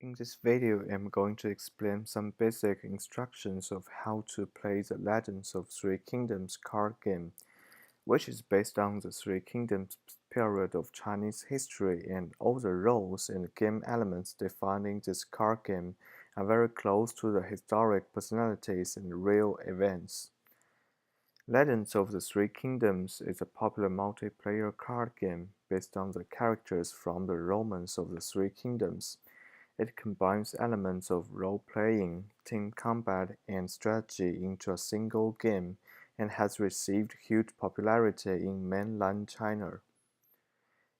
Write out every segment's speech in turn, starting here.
In this video, I'm going to explain some basic instructions of how to play the Legends of Three Kingdoms card game, which is based on the Three Kingdoms period of Chinese history, and all the roles and game elements defining this card game are very close to the historic personalities and real events. Legends of the Three Kingdoms is a popular multiplayer card game based on the characters from the Romance of the Three Kingdoms. It combines elements of role-playing, team combat, and strategy into a single game and has received huge popularity in mainland China.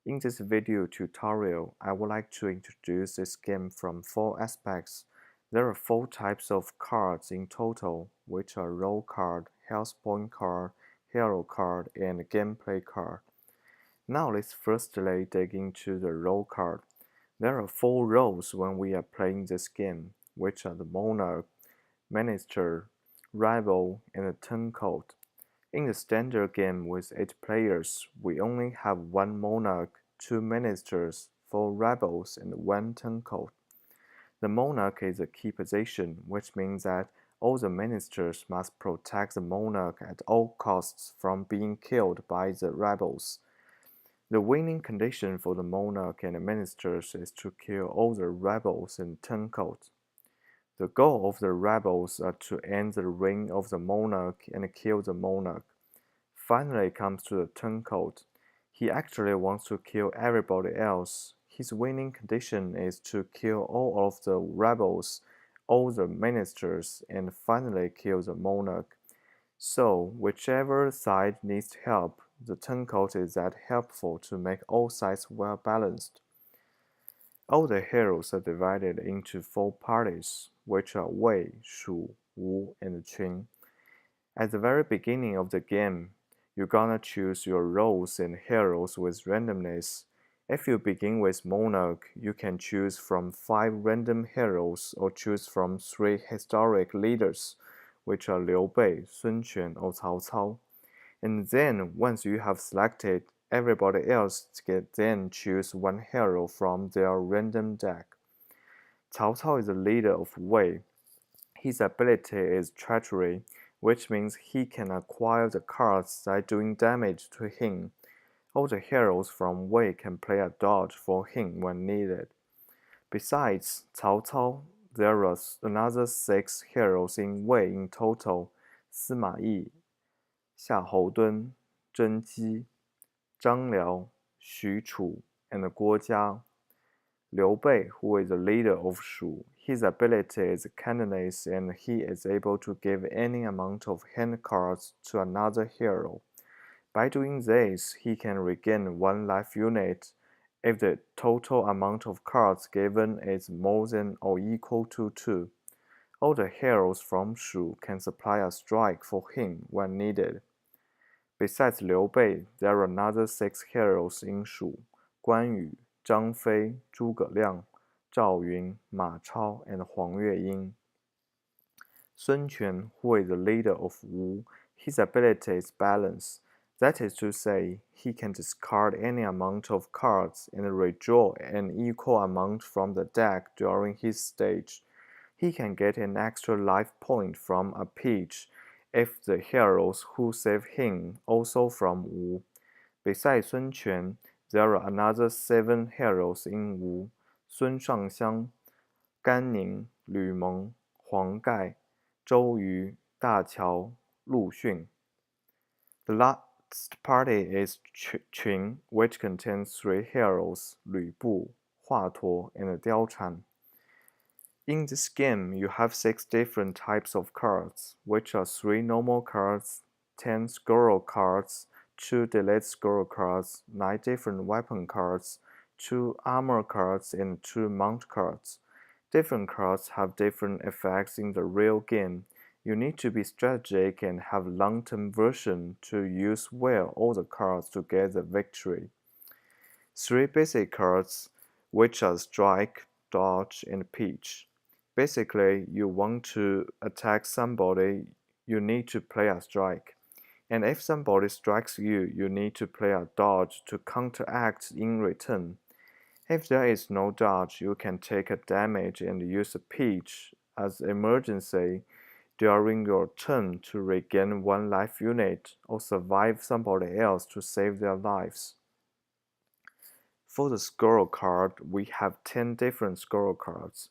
In this video tutorial, I would like to introduce this game from four aspects. There are four types of cards in total, which are role card, health point card, hero card, and gameplay card. Now let's firstly dig into the role card. There are four roles when we are playing this game, which are the Monarch, Minister, Rebel, and the Turncoat. In the standard game with 8 players, we only have one Monarch, 2 Ministers, 4 Rebels, and 1 Turncoat. The Monarch is a key position, which means that all the Ministers must protect the Monarch at all costs from being killed by the rebels. The winning condition for the monarch and the ministers is to kill all the rebels and turncoats. The goal of the rebels are to end the reign of the monarch and kill the monarch. Finally comes to the turncoat. He actually wants to kill everybody else. His winning condition is to kill all of the rebels, all the ministers, and finally kill the monarch. So, whichever side needs help, the turncoat is that helpful to make all sides well balanced. All the heroes are divided into 4 parties, which are Wei, Shu, Wu, and Qun. At the very beginning of the game, you're gonna choose your roles and heroes with randomness. If you begin with Monarch, you can choose from 5 random heroes or choose from 3 historic leaders, which are Liu Bei, Sun Quan, or Cao Cao. And then, once you have selected, everybody else can then choose one hero from their random deck. Cao Cao is the leader of Wei. His ability is Treachery, which means he can acquire the cards that are doing damage to him. All the heroes from Wei can play a dodge for him when needed. Besides Cao Cao, there are another 6 heroes in Wei in total: Sima Yi, 夏侯惇, Zheng Ji, Zhang Liao, Xu Chu, and Guo Jia. Liu Bei, who is the leader of Shu, his ability is kindness and he is able to give any amount of hand cards to another hero. By doing this, he can regain 1 life unit if the total amount of cards given is more than or equal to 2. All the heroes from Shu can supply a strike for him when needed. Besides Liu Bei, there are another 6 heroes in Shu: Guan Yu, Zhang Fei, Zhuge Liang, Zhao Yun, Ma Chao, and Huang Yueying. Sun Quan, who is the leader of Wu, his ability is balance. That is to say, he can discard any amount of cards and redraw an equal amount from the deck during his stage. He can get an extra life point from a peach if the heroes who save him also from Wu. Besides Sun Quan, there are another 7 heroes in Wu: Sun Shangxiang, Gan Ning, Lu Meng, Huang Gai, Zhou Yu, Da Qiao, Lu Xun. The last party is Qun, which contains 3 heroes: Lu Bu, Hua Tuo, and Diao Chan. In this game, you have 6 different types of cards, which are 3 normal cards, 10 squirrel cards, 2 delayed squirrel cards, 9 different weapon cards, 2 armor cards, and 2 mount cards. Different cards have different effects in the real game. You need to be strategic and have long-term version to use well all the cards to get the victory. 3 basic cards, which are Strike, Dodge, and Peach. Basically, you want to attack somebody, you need to play a strike. And if somebody strikes you, you need to play a dodge to counteract in return. If there is no dodge, you can take a damage and use a peach as emergency during your turn to regain one life unit or survive somebody else to save their lives. For the squirrel card, we have 10 different squirrel cards.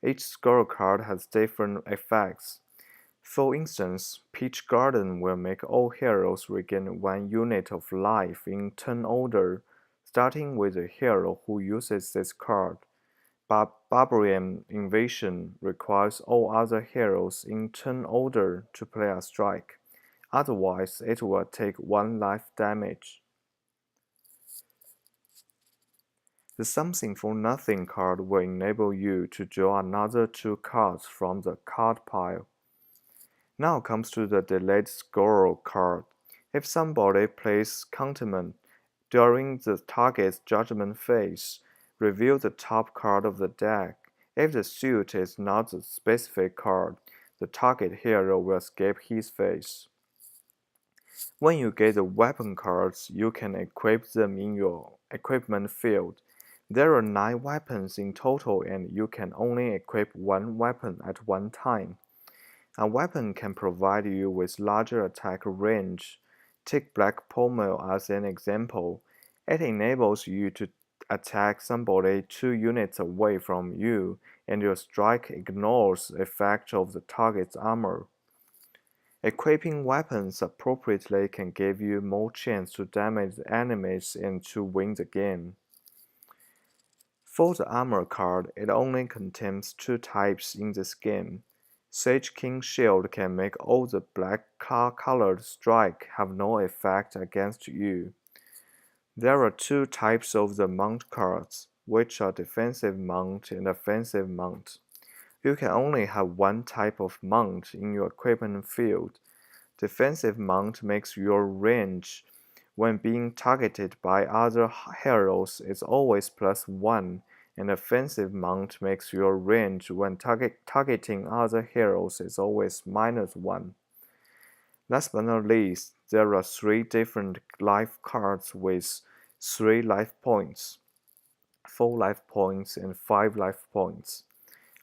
Each squirrel card has different effects. For instance, Peach Garden will make all heroes regain one unit of life in turn order, starting with the hero who uses this card. Barbarian Invasion requires all other heroes in turn order to play a strike, otherwise it will take 1 life damage. The Something for Nothing card will enable you to draw another 2 cards from the card pile. Now comes to the Delayed Squirrel card. If somebody plays Contentment during the target's judgment phase, reveal the top card of the deck. If the suit is not the specific card, the target hero will skip his phase. When you get the weapon cards, you can equip them in your equipment field. There are 9 weapons in total and you can only equip 1 weapon at one time. A weapon can provide you with larger attack range. Take Black Pommel as an example. It enables you to attack somebody 2 units away from you, and your strike ignores the effect of the target's armor. Equipping weapons appropriately can give you more chance to damage the enemies and to win the game. For the armor card, it only contains 2 types in this game. Sage King Shield can make all the black colored strike have no effect against you. There are 2 types of the mount cards, which are Defensive Mount and Offensive Mount. You can only have 1 type of mount in your equipment field. Defensive Mount makes your range when being targeted by other heroes is always +1, and Offensive Mount makes your range when targeting other heroes is always -1. Last but not least, there are 3 different life cards with 3 life points, 4 life points, and 5 life points.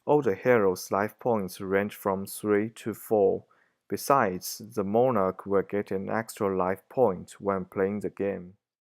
All the heroes' life points range from 3 to 4. Besides, the Monarch will get an extra life point when playing the game.